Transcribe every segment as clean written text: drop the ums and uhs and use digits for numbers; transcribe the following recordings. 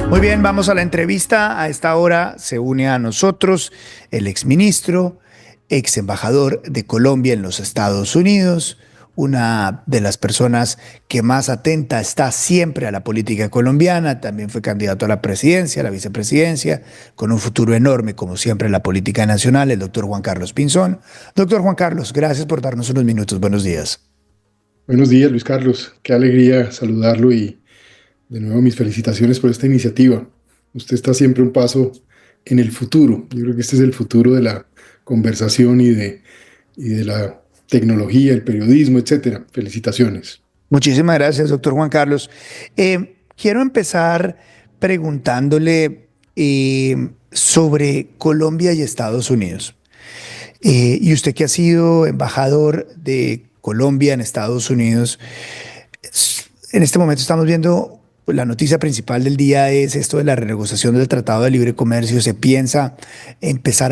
Muy bien, vamos a la entrevista. A esta hora se une a nosotros el exministro, ex embajador de Colombia en los Estados Unidos, una de las personas que más atenta está siempre a la política colombiana. También fue candidato a la presidencia, a la vicepresidencia, con un futuro enorme, como siempre, en la política nacional, el doctor Juan Carlos Pinzón. Doctor Juan Carlos, gracias por darnos unos minutos. Buenos días. Buenos días, Luis Carlos. Qué alegría saludarlo y de nuevo mis felicitaciones por esta iniciativa. Usted está siempre un paso en el futuro. Yo creo que este es el futuro de la conversación y de la tecnología, el periodismo, etcétera. Felicitaciones. Muchísimas gracias, doctor Juan Carlos. Quiero empezar preguntándole sobre Colombia y Estados Unidos. Y usted que ha sido embajador de Colombia en Estados Unidos, en este momento estamos viendo, pues, la noticia principal del día es esto de la renegociación del Tratado de Libre Comercio. Se piensa empezar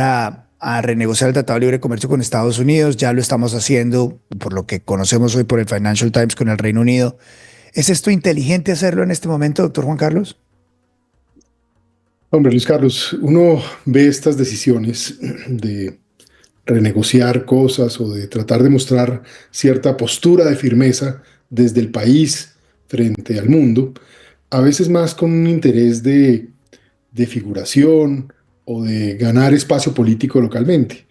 a renegociar el Tratado de Libre Comercio con Estados Unidos. Ya lo estamos haciendo, por lo que conocemos hoy por el Financial Times, con el Reino Unido. ¿Es esto inteligente hacerlo en este momento, doctor Juan Carlos? Hombre, Luis Carlos, uno ve estas decisiones de renegociar cosas o de tratar de mostrar cierta postura de firmeza desde el país frente al mundo, a veces más con un interés de figuración o de ganar espacio político localmente.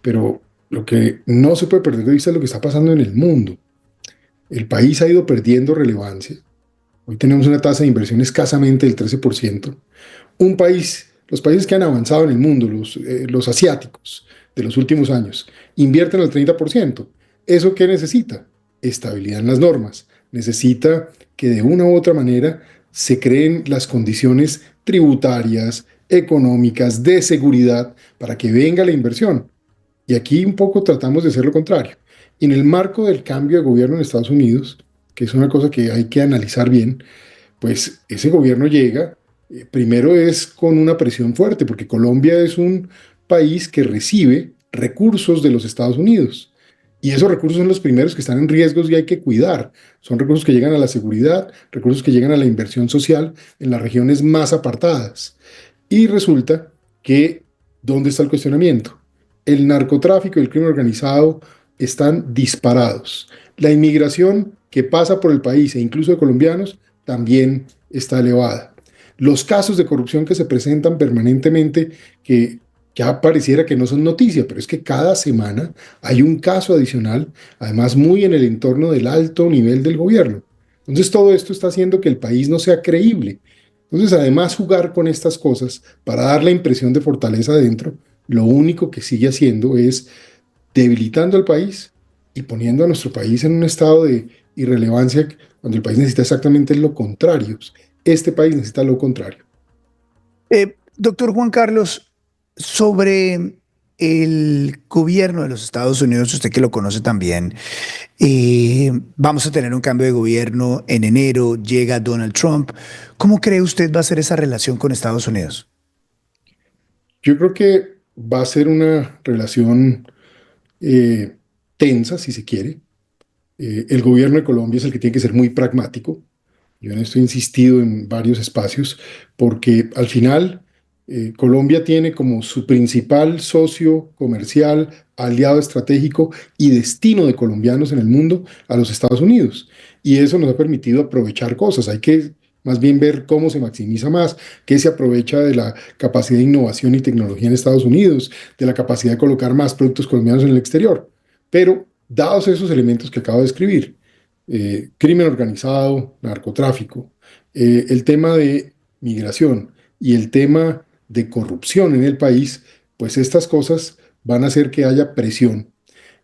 Pero lo que no se puede perder de vista es lo que está pasando en el mundo. El país ha ido perdiendo relevancia. Hoy tenemos una tasa de inversión escasamente del 13%. Los países que han avanzado en el mundo, los asiáticos de los últimos años, invierten al 30%. ¿Eso qué necesita? Estabilidad en las normas. Necesita que de una u otra manera se creen las condiciones tributarias, económicas, de seguridad para que venga la inversión. Y aquí un poco tratamos de hacer lo contrario. Y en el marco del cambio de gobierno en Estados Unidos, que es una cosa que hay que analizar bien, pues ese gobierno llega, primero es con una presión fuerte, porque Colombia es un país que recibe recursos de los Estados Unidos. Y esos recursos son los primeros que están en riesgos y hay que cuidar. Son recursos que llegan a la seguridad, recursos que llegan a la inversión social en las regiones más apartadas. Y resulta que, ¿dónde está el cuestionamiento? El narcotráfico y el crimen organizado están disparados. La inmigración que pasa por el país, e incluso de colombianos, también está elevada. Los casos de corrupción que se presentan permanentemente, que ya pareciera que no son noticia, pero es que cada semana hay un caso adicional, además muy en el entorno del alto nivel del gobierno. Entonces todo esto está haciendo que el país no sea creíble. Entonces, además, jugar con estas cosas para dar la impresión de fortaleza adentro, lo único que sigue haciendo es debilitando al país y poniendo a nuestro país en un estado de irrelevancia cuando el país necesita exactamente lo contrario. Este país necesita lo contrario. Doctor Juan Carlos, sobre el gobierno de los Estados Unidos, usted que lo conoce también, vamos a tener un cambio de gobierno en enero, llega Donald Trump. ¿Cómo cree usted va a ser esa relación con Estados Unidos? Yo creo que va a ser una relación eh, tensa, si se quiere. El gobierno de Colombia es el que tiene que ser muy pragmático. Yo en esto he insistido en varios espacios porque al final Colombia tiene como su principal socio comercial, aliado estratégico y destino de colombianos en el mundo a los Estados Unidos. Y eso nos ha permitido aprovechar cosas. Hay que más bien ver cómo se maximiza más, qué se aprovecha de la capacidad de innovación y tecnología en Estados Unidos, de la capacidad de colocar más productos colombianos en el exterior. Pero dados esos elementos que acabo de describir, crimen organizado, narcotráfico, el tema de migración y el tema de corrupción en el país, pues estas cosas van a hacer que haya presión.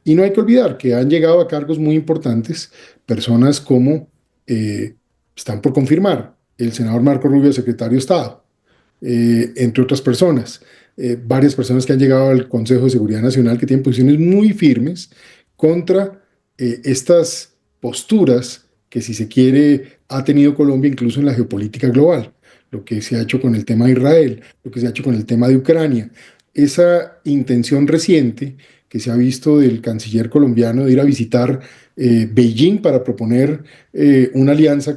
Y no hay que olvidar que han llegado a cargos muy importantes personas como están por confirmar el senador Marco Rubio, secretario de Estado, entre otras personas. Varias personas que han llegado al Consejo de Seguridad Nacional que tienen posiciones muy firmes contra estas posturas que, si se quiere, ha tenido Colombia incluso en la geopolítica global, lo que se ha hecho con el tema de Israel, lo que se ha hecho con el tema de Ucrania, esa intención reciente que se ha visto del canciller colombiano de ir a visitar Beijing para proponer una alianza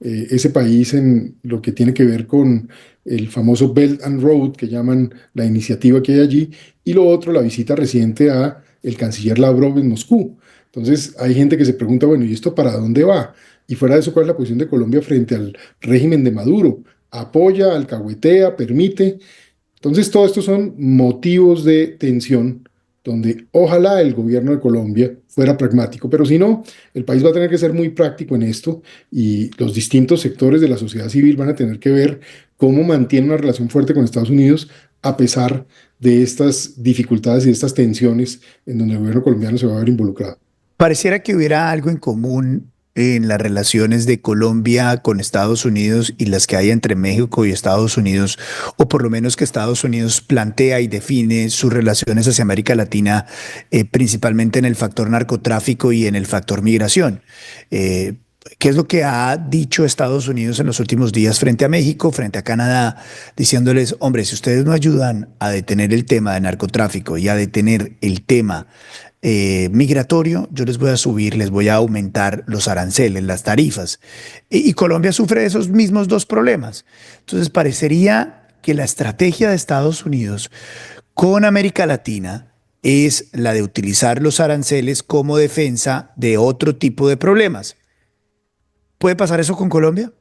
ese país en lo que tiene que ver con el famoso Belt and Road, que llaman la iniciativa que hay allí, y lo otro, la visita reciente a el canciller Lavrov en Moscú. Entonces, hay gente que se pregunta, bueno, ¿y esto para dónde va? Y fuera de eso, ¿cuál es la posición de Colombia frente al régimen de Maduro? ¿Apoya, alcahuetea, permite? Entonces, todo esto son motivos de tensión donde ojalá el gobierno de Colombia fuera pragmático, pero si no, el país va a tener que ser muy práctico en esto y los distintos sectores de la sociedad civil van a tener que ver cómo mantiene una relación fuerte con Estados Unidos a pesar de estas dificultades y de estas tensiones en donde el gobierno colombiano se va a ver involucrado. Pareciera que hubiera algo en común en las relaciones de Colombia con Estados Unidos y las que hay entre México y Estados Unidos, o por lo menos que Estados Unidos plantea y define sus relaciones hacia América Latina, principalmente en el factor narcotráfico y en el factor migración. Eh, ¿Qué es lo que ha dicho Estados Unidos en los últimos días frente a México, frente a Canadá, diciéndoles, hombre, si ustedes no ayudan a detener el tema de narcotráfico y a detener el tema migratorio, yo les voy a subir, les voy a aumentar los aranceles, las tarifas? Y Colombia sufre esos mismos dos problemas. Entonces parecería que la estrategia de Estados Unidos con América Latina es la de utilizar los aranceles como defensa de otro tipo de problemas. ¿Puede pasar eso con Colombia?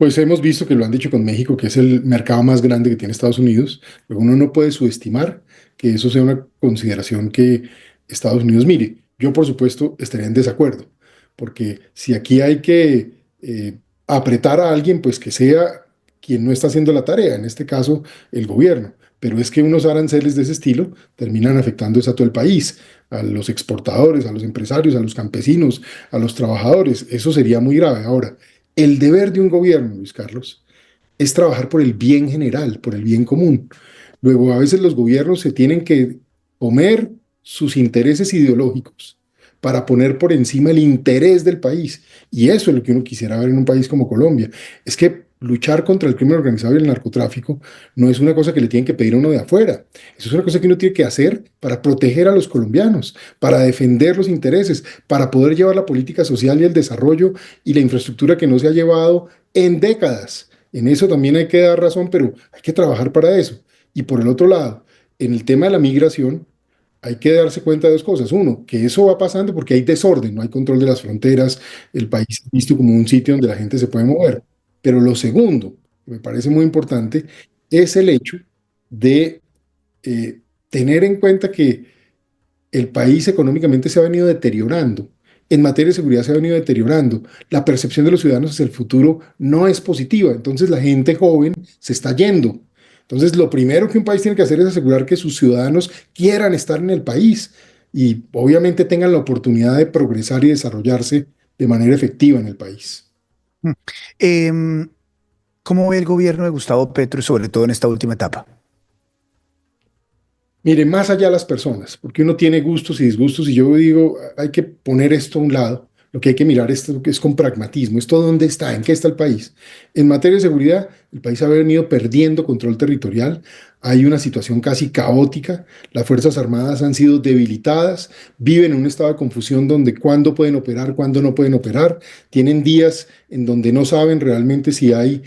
Pues hemos visto que lo han dicho con México, que es el mercado más grande que tiene Estados Unidos, pero uno no puede subestimar que eso sea una consideración que Estados Unidos mire. Yo, por supuesto, estaría en desacuerdo, porque si aquí hay que apretar a alguien, pues que sea quien no está haciendo la tarea, en este caso el gobierno. Pero es que unos aranceles de ese estilo terminan afectando a todo el país, a los exportadores, a los empresarios, a los campesinos, a los trabajadores. Eso sería muy grave. Ahora, el deber de un gobierno, Luis Carlos, es trabajar por el bien general, por el bien común. Luego, a veces los gobiernos se tienen que comer sus intereses ideológicos para poner por encima el interés del país. Y eso es lo que uno quisiera ver en un país como Colombia. Es que luchar contra el crimen organizado y el narcotráfico no es una cosa que le tienen que pedir a uno de afuera. Eso es una cosa que uno tiene que hacer para proteger a los colombianos, para defender los intereses, para poder llevar la política social y el desarrollo y la infraestructura que no se ha llevado en décadas. En eso también hay que dar razón, pero hay que trabajar para eso. Y por el otro lado, en el tema de la migración, hay que darse cuenta de dos cosas. Uno, que eso va pasando porque hay desorden, no hay control de las fronteras, el país es visto como un sitio donde la gente se puede mover. Pero lo segundo, que me parece muy importante, es el hecho de tener en cuenta que el país económicamente se ha venido deteriorando. En materia de seguridad se ha venido deteriorando. La percepción de los ciudadanos hacia el futuro no es positiva. Entonces la gente joven se está yendo. Entonces lo primero que un país tiene que hacer es asegurar que sus ciudadanos quieran estar en el país y obviamente tengan la oportunidad de progresar y desarrollarse de manera efectiva en el país. Mm. Em, ¿Cómo ve el gobierno de Gustavo Petro, y sobre todo en esta última etapa? Mire, más allá de las personas, porque uno tiene gustos y disgustos, y yo digo, hay que poner esto a un lado. Lo que hay que mirar es con pragmatismo. ¿Esto dónde está? ¿En qué está el país? En materia de seguridad, el país ha venido perdiendo control territorial. Hay una situación casi caótica. Las Fuerzas Armadas han sido debilitadas. Viven en un estado de confusión donde cuándo pueden operar, cuándo no pueden operar. Tienen días en donde no saben realmente si hay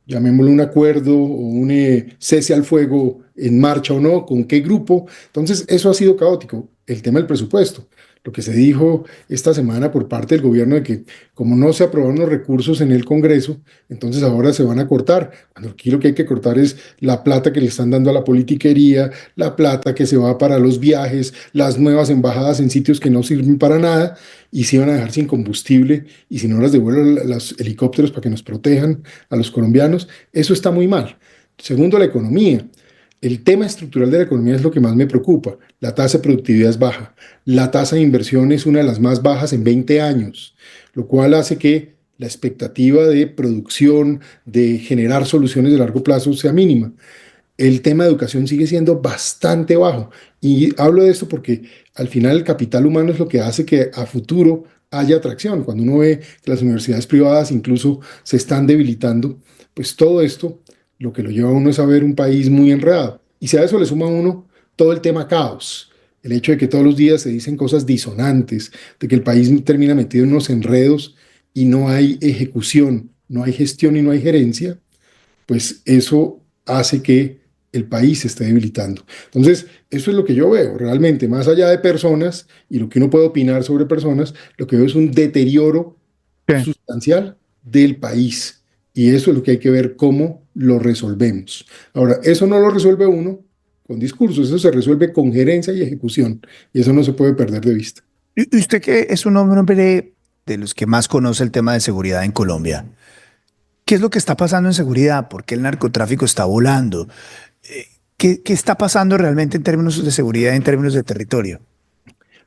llamémoslo un acuerdo o un cese al fuego en marcha o no, con qué grupo. Entonces, eso ha sido caótico. El tema del presupuesto. Lo que se dijo esta semana por parte del gobierno de que como no se aprobaron los recursos en el Congreso, entonces ahora se van a cortar. Cuando aquí lo que hay que cortar es la plata que le están dando a la politiquería, la plata que se va para los viajes, las nuevas embajadas en sitios que no sirven para nada y se van a dejar sin combustible y sin horas de vuelo los helicópteros para que nos protejan a los colombianos. Eso está muy mal. Segundo, la economía. El tema estructural de la economía es lo que más me preocupa. La tasa de productividad es baja. La tasa de inversión es una de las más bajas en 20 años, lo cual hace que la expectativa de producción, de generar soluciones de largo plazo sea mínima. El tema de educación sigue siendo bastante bajo. Y hablo de esto porque al final el capital humano es lo que hace que a futuro haya atracción. Cuando uno ve que las universidades privadas incluso se están debilitando, pues todo esto lo que lo lleva a uno es a ver un país muy enredado. Y si a eso le suma a uno todo el tema caos, el hecho de que todos los días se dicen cosas disonantes, de que el país termina metido en unos enredos y no hay ejecución, no hay gestión y no hay gerencia, pues eso hace que el país se esté debilitando. Entonces, eso es lo que yo veo realmente, más allá de personas y lo que uno puede opinar sobre personas, lo que veo es un deterioro Sí. sustancial del país. Y eso es lo que hay que ver cómo lo resolvemos. Ahora, eso no lo resuelve uno con discursos, eso se resuelve con gerencia y ejecución. Y eso no se puede perder de vista. Y usted que es un hombre de los que más conoce el tema de seguridad en Colombia, ¿qué es lo que está pasando en seguridad? ¿Por qué el narcotráfico está volando? ¿Qué está pasando realmente en términos de seguridad, en términos de territorio?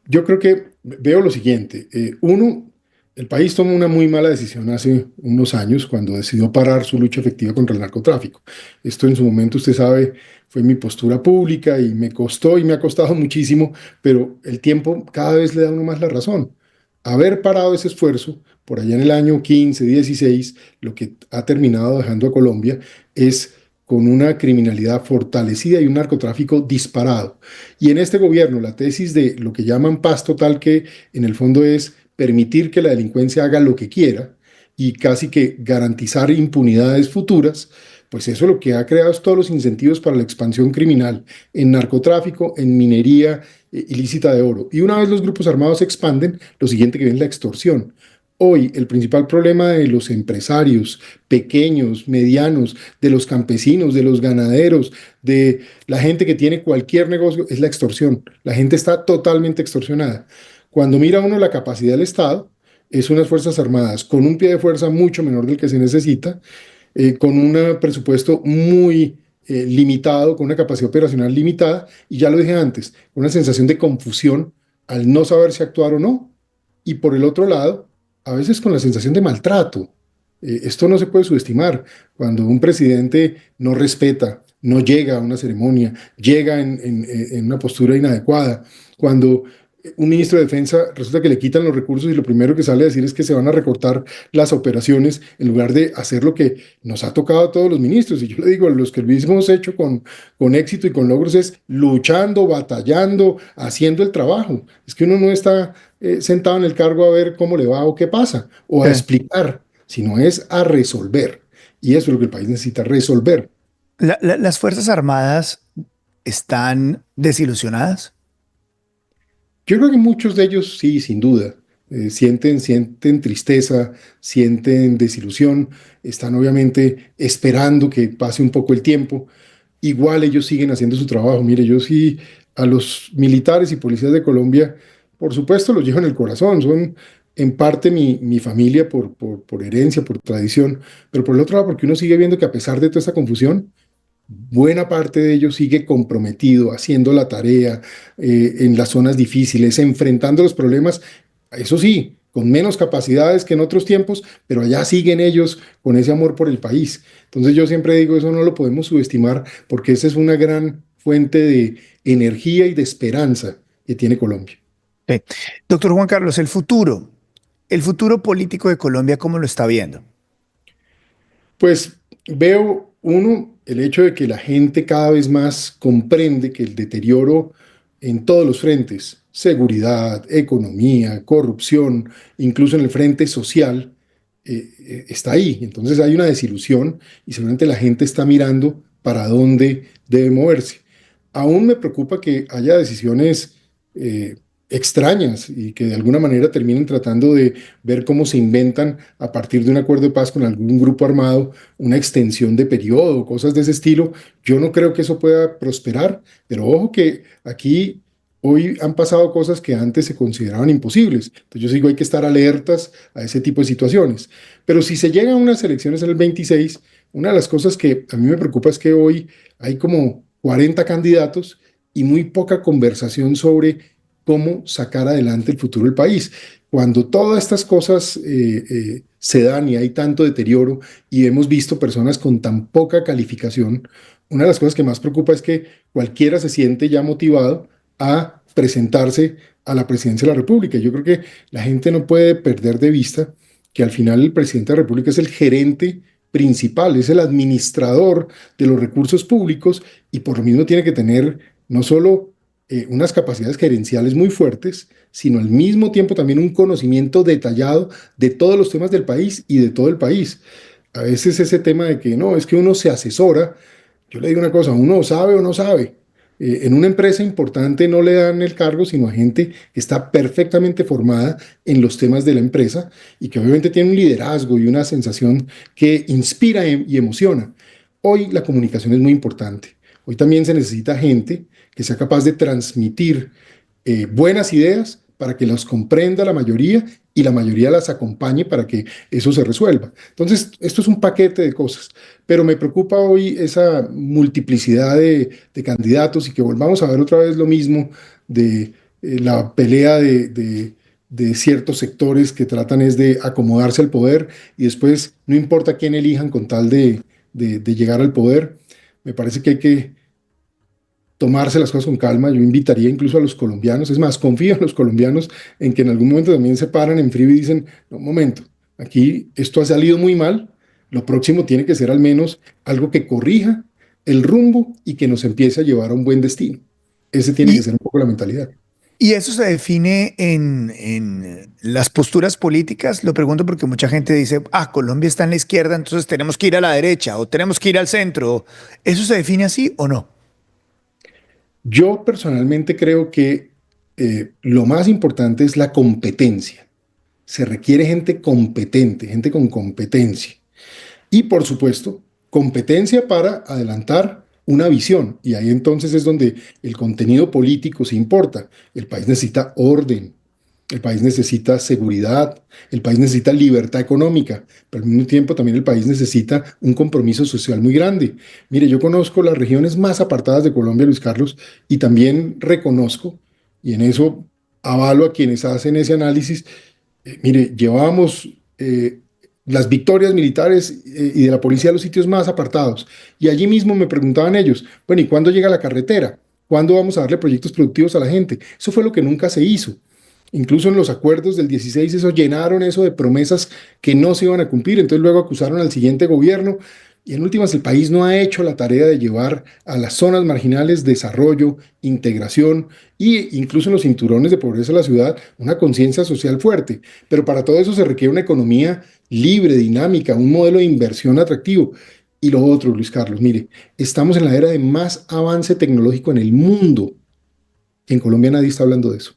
Yo creo que veo lo siguiente. Uno, el país tomó una muy mala decisión hace unos años cuando decidió parar su lucha efectiva contra el narcotráfico. Esto en su momento, usted sabe, fue mi postura pública y me costó y me ha costado muchísimo, pero el tiempo cada vez le da a uno más la razón. Haber parado ese esfuerzo por allá en el año 15, 16, lo que ha terminado dejando a Colombia es con una criminalidad fortalecida y un narcotráfico disparado. Y en este gobierno, la tesis de lo que llaman paz total, que en el fondo es permitir que la delincuencia haga lo que quiera y casi que garantizar impunidades futuras, pues eso lo que ha creado es todos los incentivos para la expansión criminal en narcotráfico, en minería ilícita de oro. Y una vez los grupos armados se expanden, lo siguiente que viene es la extorsión. Hoy el principal problema de los empresarios pequeños, medianos, de los campesinos, de los ganaderos, de la gente que tiene cualquier negocio, es la extorsión. La gente está totalmente extorsionada. Cuando mira uno la capacidad del Estado, es unas Fuerzas Armadas con un pie de fuerza mucho menor del que se necesita, con un presupuesto muy limitado, con una capacidad operacional limitada, y ya lo dije antes, una sensación de confusión al no saber si actuar o no. Y por el otro lado, a veces con la sensación de maltrato. Esto no se puede subestimar. Cuando un presidente no respeta, no llega a una ceremonia, llega en una postura inadecuada, cuando un ministro de Defensa resulta que le quitan los recursos y lo primero que sale a decir es que se van a recortar las operaciones en lugar de hacer lo que nos ha tocado a todos los ministros. Y yo le digo, los que lo hemos hecho con éxito y con logros es luchando, batallando, haciendo el trabajo. Es que uno no está sentado en el cargo a ver cómo le va o qué pasa, o a Sí. explicar, sino es a resolver. Y eso es lo que el país necesita, resolver. Las Fuerzas Armadas están desilusionadas. Yo creo que muchos de ellos sí, sin duda, sienten tristeza, sienten desilusión, están obviamente esperando que pase un poco el tiempo. Igual ellos siguen haciendo su trabajo. Mire, yo sí a los militares y policías de Colombia, por supuesto, los llevo en el corazón, son en parte mi familia por herencia, por tradición, pero por el otro lado, porque uno sigue viendo que a pesar de toda esta confusión, buena parte de ellos sigue comprometido, haciendo la tarea en las zonas difíciles, enfrentando los problemas, eso sí, con menos capacidades que en otros tiempos, pero allá siguen ellos con ese amor por el país. Entonces yo siempre digo, eso no lo podemos subestimar porque esa es una gran fuente de energía y de esperanza que tiene Colombia. Sí. Doctor Juan Carlos, el futuro político de Colombia, ¿cómo lo está viendo? Pues veo, uno, el hecho de que la gente cada vez más comprende que el deterioro en todos los frentes, seguridad, economía, corrupción, incluso en el frente social, está ahí. Entonces hay una desilusión y seguramente la gente está mirando para dónde debe moverse. Aún me preocupa que haya decisiones eh, extrañas y que de alguna manera terminen tratando de ver cómo se inventan a partir de un acuerdo de paz con algún grupo armado una extensión de periodo, cosas de ese estilo. Yo no creo que eso pueda prosperar, pero ojo que aquí hoy han pasado cosas que antes se consideraban imposibles. Entonces yo digo, hay que estar alertas a ese tipo de situaciones. Pero si se llega a unas elecciones en el 26, una de las cosas que a mí me preocupa es que hoy hay como 40 candidatos y muy poca conversación sobre cómo sacar adelante el futuro del país. Cuando todas estas cosas se dan y hay tanto deterioro y hemos visto personas con tan poca calificación, una de las cosas que más preocupa es que cualquiera se siente ya motivado a presentarse a la presidencia de la República. Yo creo que la gente no puede perder de vista que al final el presidente de la República es el gerente principal, es el administrador de los recursos públicos y por lo mismo tiene que tener no solo unas capacidades gerenciales muy fuertes, sino al mismo tiempo también un conocimiento detallado de todos los temas del país y de todo el país. A veces ese tema de que no, es que uno se asesora, yo le digo una cosa, uno sabe o no sabe. En una empresa importante no le dan el cargo, sino a gente que está perfectamente formada en los temas de la empresa y que obviamente tiene un liderazgo y una sensación que inspira y emociona. Hoy la comunicación es muy importante. Hoy también se necesita gente que sea capaz de transmitir buenas ideas para que las comprenda la mayoría y la mayoría las acompañe para que eso se resuelva. Entonces, esto es un paquete de cosas, pero me preocupa hoy esa multiplicidad de candidatos y que volvamos a ver otra vez lo mismo de la pelea de ciertos sectores que tratan es de acomodarse al poder y después no importa quién elijan con tal de llegar al poder. Me parece que hay que tomarse las cosas con calma. Yo invitaría incluso a los colombianos, es más, confío en los colombianos en que en algún momento también se paran en frío y dicen, no, un momento, aquí esto ha salido muy mal, lo próximo tiene que ser al menos algo que corrija el rumbo y que nos empiece a llevar a un buen destino. Ese tiene que Y, ser un poco la mentalidad. y eso se define en las posturas políticas. Lo pregunto porque mucha gente dice, ah, Colombia está en la izquierda, entonces tenemos que ir a la derecha o tenemos que ir al centro. ¿Eso se define así o no? Yo personalmente creo que lo más importante es la competencia. Se requiere gente competente, gente con competencia. Y por supuesto, competencia para adelantar una visión. Y ahí entonces es donde el contenido político se importa. El país necesita orden, el país necesita seguridad, el país necesita libertad económica, pero al mismo tiempo también el país necesita un compromiso social muy grande. Mire, yo conozco las regiones más apartadas de Colombia, Luis Carlos, y también reconozco, y en eso avalo a quienes hacen ese análisis. Mire, llevábamos las victorias militares y de la policía a los sitios más apartados. Y allí mismo me preguntaban ellos, bueno, ¿y cuándo llega la carretera? ¿Cuándo vamos a darle proyectos productivos a la gente? Eso fue lo que nunca se hizo. Incluso en los acuerdos del 16, eso llenaron eso de promesas que no se iban a cumplir. Entonces luego acusaron al siguiente gobierno. Y en últimas, el país no ha hecho la tarea de llevar a las zonas marginales desarrollo, integración e incluso en los cinturones de pobreza de la ciudad una conciencia social fuerte. Pero para todo eso se requiere una economía libre, dinámica, un modelo de inversión atractivo. Y lo otro, Luis Carlos, mire, estamos en la era de más avance tecnológico en el mundo. En Colombia nadie está hablando de eso.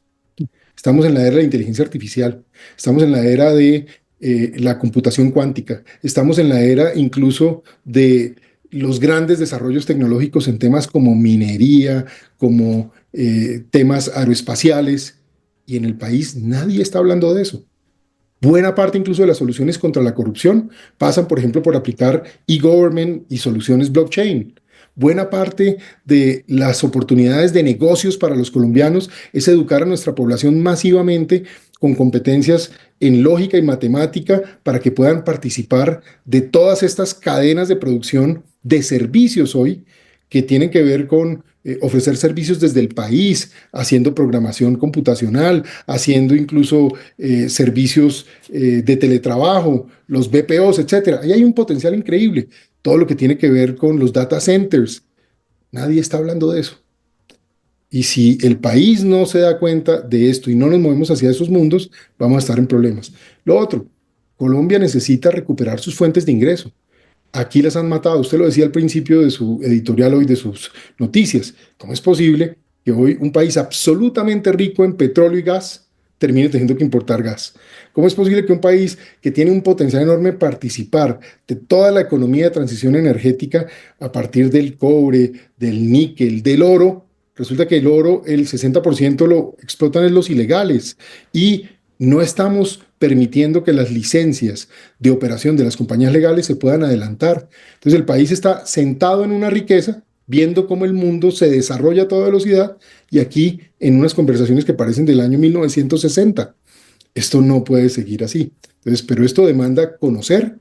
Estamos en la era de la inteligencia artificial, estamos en la era de la computación cuántica, estamos en la era incluso de los grandes desarrollos tecnológicos en temas como minería, como temas aeroespaciales, y en el país nadie está hablando de eso. Buena parte incluso de las soluciones contra la corrupción pasan, por ejemplo, por aplicar e-government y soluciones blockchain. Buena parte de las oportunidades de negocios para los colombianos es educar a nuestra población masivamente con competencias en lógica y matemática para que puedan participar de todas estas cadenas de producción de servicios hoy que tienen que ver con ofrecer servicios desde el país, haciendo programación computacional, haciendo incluso servicios de teletrabajo, los BPOs, etcétera. Ahí hay un potencial increíble. Todo lo que tiene que ver con los data centers. Nadie está hablando de eso. Y si el país no se da cuenta de esto y no nos movemos hacia esos mundos, vamos a estar en problemas. Lo otro, Colombia necesita recuperar sus fuentes de ingreso. Aquí las han matado. Usted lo decía al principio de su editorial hoy, de sus noticias. ¿Cómo es posible que hoy un país absolutamente rico en petróleo y gas termine teniendo que importar gas? ¿Cómo es posible que un país que tiene un potencial enorme participar de toda la economía de transición energética a partir del cobre, del níquel, del oro, resulta que el oro, el 60% lo explotan en los ilegales y no estamos permitiendo que las licencias de operación de las compañías legales se puedan adelantar? Entonces el país está sentado en una riqueza, viendo cómo el mundo se desarrolla a toda velocidad y aquí en unas conversaciones que parecen del año 1960. Esto no puede seguir así. Entonces, pero esto demanda conocer,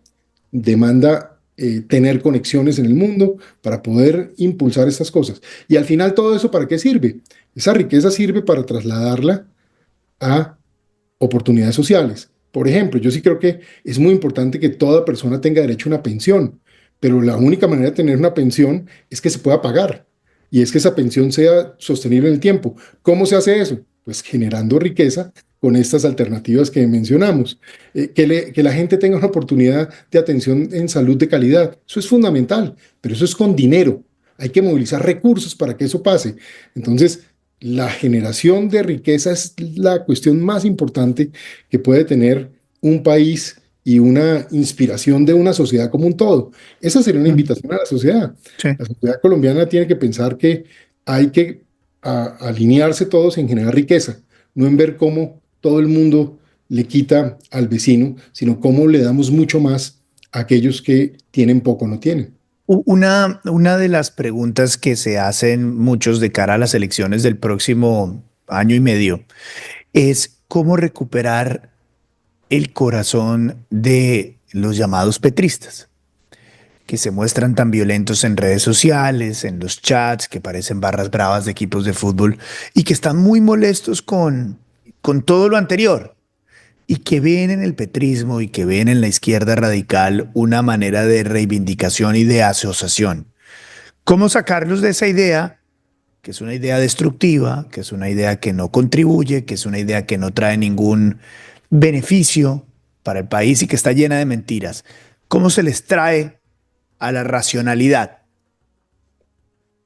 demanda tener conexiones en el mundo para poder impulsar estas cosas. Y al final todo eso, ¿para qué sirve? Esa riqueza sirve para trasladarla a oportunidades sociales. Por ejemplo, yo sí creo que es muy importante que toda persona tenga derecho a una pensión, pero la única manera de tener una pensión es que se pueda pagar. y es que esa pensión sea sostenible en el tiempo. ¿Cómo se hace eso? Pues generando riqueza con estas alternativas que mencionamos. Que la gente tenga una oportunidad de atención en salud de calidad. Eso es fundamental, pero eso es con dinero. Hay que movilizar recursos para que eso pase. Entonces, la generación de riqueza es la cuestión más importante que puede tener un país y una inspiración de una sociedad como un todo. Esa sería una Mm, invitación a la sociedad. sí. La sociedad colombiana tiene que pensar que hay que alinearse todos en generar riqueza, no en ver cómo todo el mundo le quita al vecino, sino cómo le damos mucho más a aquellos que tienen poco o no tienen. Una de las preguntas que se hacen muchos de cara a las elecciones del próximo año y medio es cómo recuperar el corazón de los llamados petristas, que se muestran tan violentos en redes sociales, en los chats, que parecen barras bravas de equipos de fútbol y que están muy molestos con todo lo anterior y que ven en el petrismo y que ven en la izquierda radical una manera de reivindicación y de asociación. ¿Cómo sacarlos de esa idea, que es una idea destructiva, que es una idea que no contribuye, que es una idea que no trae ningún beneficio para el país y que está llena de mentiras? ¿Cómo se les trae a la racionalidad?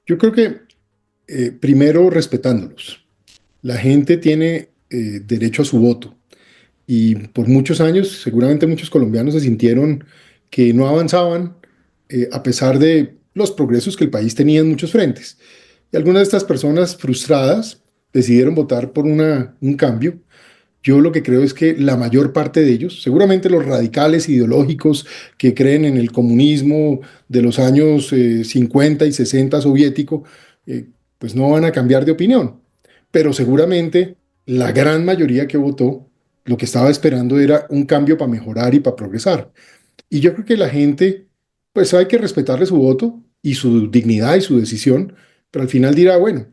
Yo creo que primero respetándolos. La gente tiene derecho a su voto y por muchos años seguramente muchos colombianos se sintieron que no avanzaban a pesar de los progresos que el país tenía en muchos frentes. Y algunas de estas personas frustradas decidieron votar por un cambio. Yo lo que creo es que la mayor parte de ellos, seguramente los radicales ideológicos que creen en el comunismo de los años 50 y 60 soviético, eh, pues no van a cambiar de opinión. Pero seguramente la gran mayoría que votó lo que estaba esperando era un cambio para mejorar y para progresar. Y yo creo que la gente, pues hay que respetarle su voto y su dignidad y su decisión, pero al final dirá, bueno,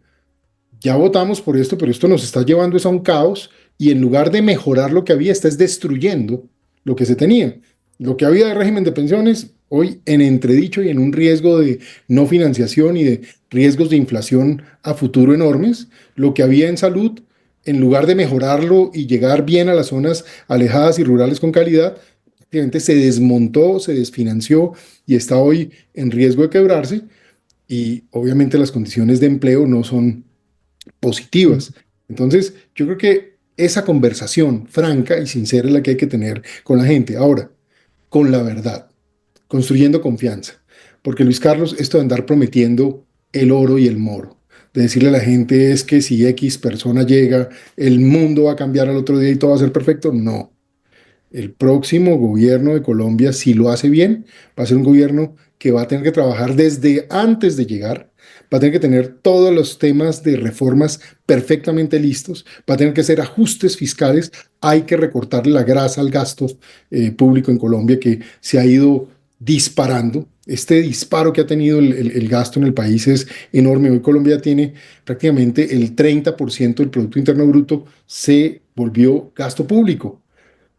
ya votamos por esto, pero esto nos está llevando es a un caos y en lugar de mejorar lo que había, está es destruyendo lo que se tenía. Lo que había de régimen de pensiones, hoy en entredicho y en un riesgo de no financiación y de riesgos de inflación a futuro enormes. Lo que había en salud, en lugar de mejorarlo y llegar bien a las zonas alejadas y rurales con calidad, prácticamente se desmontó, se desfinanció y está hoy en riesgo de quebrarse. Y obviamente las condiciones de empleo no son positivas. Entonces, yo creo que esa conversación franca y sincera es la que hay que tener con la gente. Ahora, con la verdad, construyendo confianza. Porque Luis Carlos, esto de andar prometiendo el oro y el moro, de decirle a la gente es que si X persona llega, el mundo va a cambiar al otro día y todo va a ser perfecto, no. El próximo gobierno de Colombia, si lo hace bien, va a ser un gobierno que va a tener que trabajar desde antes de llegar, va a tener que tener todos los temas de reformas perfectamente listos, va a tener que hacer ajustes fiscales, hay que recortarle la grasa al gasto público en Colombia que se ha ido disparando. Este disparo que ha tenido el gasto en el país es enorme. Hoy Colombia tiene prácticamente el 30% del Producto Interno Bruto se volvió gasto público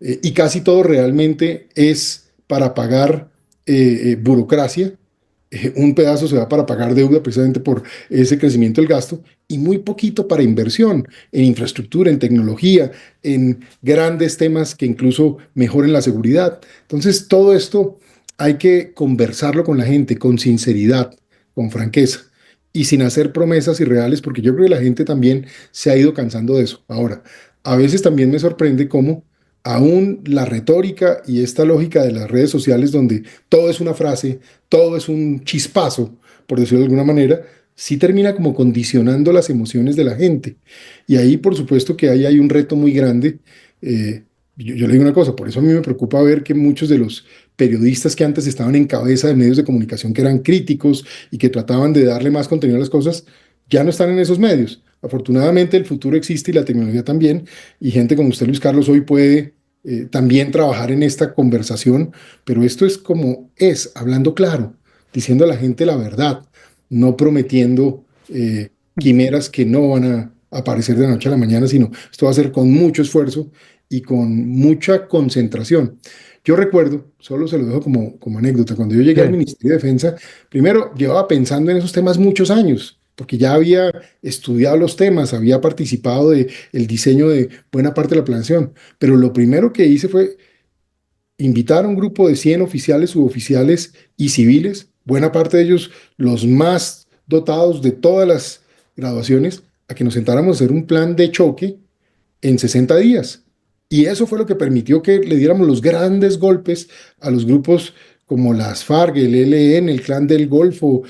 y casi todo realmente es para pagar burocracia. Un pedazo se va para pagar deuda precisamente por ese crecimiento del gasto y muy poquito para inversión en infraestructura, en tecnología, en grandes temas que incluso mejoren la seguridad. Entonces, todo esto hay que conversarlo con la gente con sinceridad, con franqueza y sin hacer promesas irreales, porque yo creo que la gente también se ha ido cansando de eso. Ahora, a veces también me sorprende cómo aún la retórica y esta lógica de las redes sociales donde todo es una frase, todo es un chispazo, por decirlo de alguna manera, sí termina como condicionando las emociones de la gente. Y ahí, por supuesto, que ahí hay un reto muy grande. Yo le digo una cosa, por eso a mí me preocupa ver que muchos de los periodistas que antes estaban en cabeza de medios de comunicación, que eran críticos y que trataban de darle más contenido a las cosas, ya no están en esos medios. Afortunadamente el futuro existe y la tecnología también, y gente como usted, Luis Carlos, hoy puede también trabajar en esta conversación, pero esto es como es, hablando claro, diciendo a la gente la verdad, no prometiendo quimeras que no van a aparecer de la noche a la mañana, sino esto va a ser con mucho esfuerzo y con mucha concentración. Yo recuerdo, solo se lo dejo como anécdota, cuando yo llegué al Sí. Ministerio de Defensa, primero llevaba pensando en esos temas muchos años porque ya había estudiado los temas, había participado de el diseño de buena parte de la planeación, pero lo primero que hice fue invitar a un grupo de 100 oficiales, suboficiales y civiles, buena parte de ellos los más dotados de todas las graduaciones, a que nos sentáramos a hacer un plan de choque en 60 días. Y eso fue lo que permitió que le diéramos los grandes golpes a los grupos como las FARC, el ELN, el Clan del Golfo,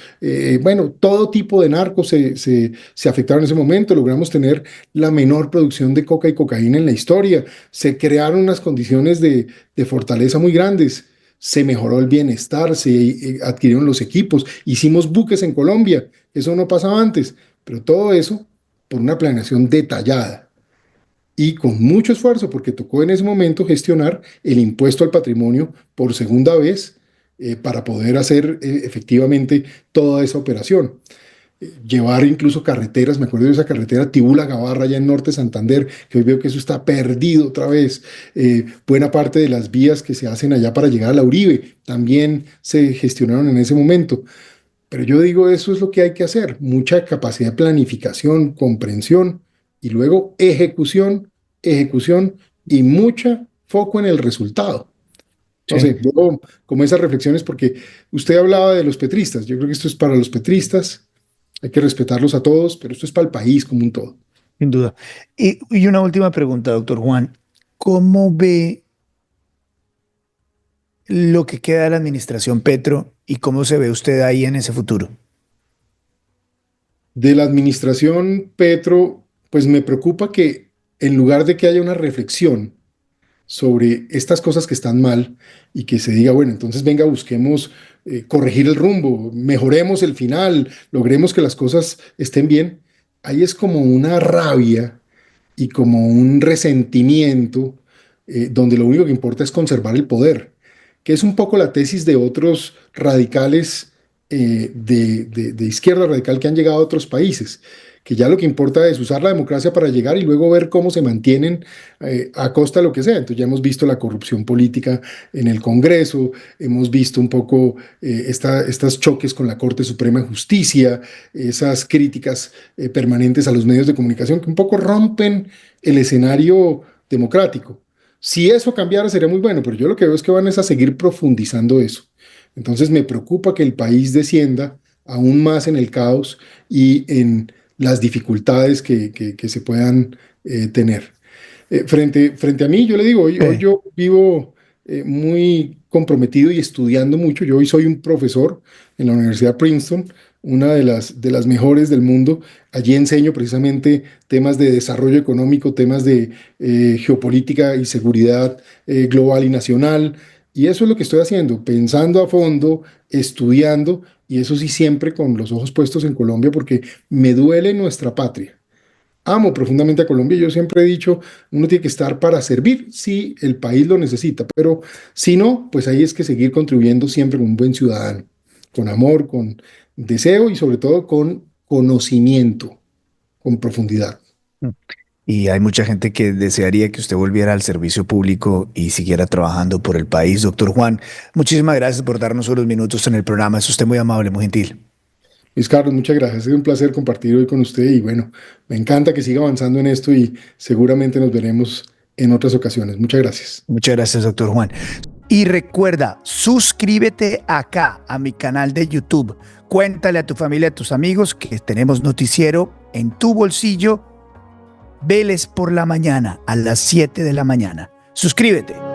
bueno, todo tipo de narcos se afectaron en ese momento. Logramos tener la menor producción de coca y cocaína en la historia. Se crearon unas condiciones de fortaleza muy grandes. Se mejoró el bienestar, se adquirieron los equipos, hicimos buques en Colombia. Eso no pasaba antes, pero todo eso por una planeación detallada y con mucho esfuerzo, porque tocó en ese momento gestionar el impuesto al patrimonio por segunda vez para poder hacer efectivamente toda esa operación. Llevar incluso carreteras, me acuerdo de esa carretera Tibula-Gavarra allá en Norte Santander, que hoy veo que eso está perdido otra vez. Buena parte de las vías que se hacen allá para llegar a la Uribe también se gestionaron en ese momento. Pero yo digo, eso es lo que hay que hacer, mucha capacidad de planificación, comprensión y luego ejecución, ejecución y mucha foco en el resultado. No Sí, sé, yo como esas reflexiones, porque usted hablaba de los petristas, yo creo que esto es para los petristas, hay que respetarlos a todos, pero esto es para el país como un todo. sin duda. Y una última pregunta, doctor Juan. ¿Cómo ve lo que queda de la administración Petro y cómo se ve usted ahí en ese futuro? De la administración Petro, pues me preocupa que en lugar de que haya una reflexión sobre estas cosas que están mal y que se diga, bueno, entonces venga, busquemos corregir el rumbo, mejoremos el final, logremos que las cosas estén bien, ahí es como una rabia y como un resentimiento donde lo único que importa es conservar el poder, que es un poco la tesis de otros radicales de izquierda radical que han llegado a otros países, que ya lo que importa es usar la democracia para llegar y luego ver cómo se mantienen a costa de lo que sea. Entonces ya hemos visto la corrupción política en el Congreso, hemos visto un poco estos choques con la Corte Suprema de Justicia, esas críticas permanentes a los medios de comunicación que un poco rompen el escenario democrático. Si eso cambiara sería muy bueno, pero yo lo que veo es que van a seguir profundizando eso. Entonces me preocupa que el país descienda aún más en el caos y en las dificultades que se puedan tener. Frente a mí, yo le digo, hoy Sí. yo vivo muy comprometido y estudiando mucho. Yo hoy soy un profesor en la Universidad Princeton, una de las mejores del mundo. Allí enseño precisamente temas de desarrollo económico, temas de geopolítica y seguridad global y nacional. Y eso es lo que estoy haciendo, pensando a fondo, estudiando, y eso sí siempre con los ojos puestos en Colombia, porque me duele nuestra patria. Amo profundamente a Colombia. Yo siempre he dicho, uno tiene que estar para servir si el país lo necesita, pero si no, pues ahí es que seguir contribuyendo siempre como un buen ciudadano, con amor, con deseo y sobre todo con conocimiento, con profundidad. Y hay mucha gente que desearía que usted volviera al servicio público y siguiera trabajando por el país. Doctor Juan, muchísimas gracias por darnos unos minutos en el programa. Es usted muy amable, muy gentil. Luis Carlos, muchas gracias. Ha sido un placer compartir hoy con usted y bueno, me encanta que siga avanzando en esto y seguramente nos veremos en otras ocasiones. Muchas gracias. Muchas gracias, doctor Juan. Y recuerda, suscríbete acá a mi canal de YouTube. Cuéntale a tu familia, a tus amigos que tenemos noticiero en tu bolsillo. Veles por la mañana a las 7 de la mañana. Suscríbete.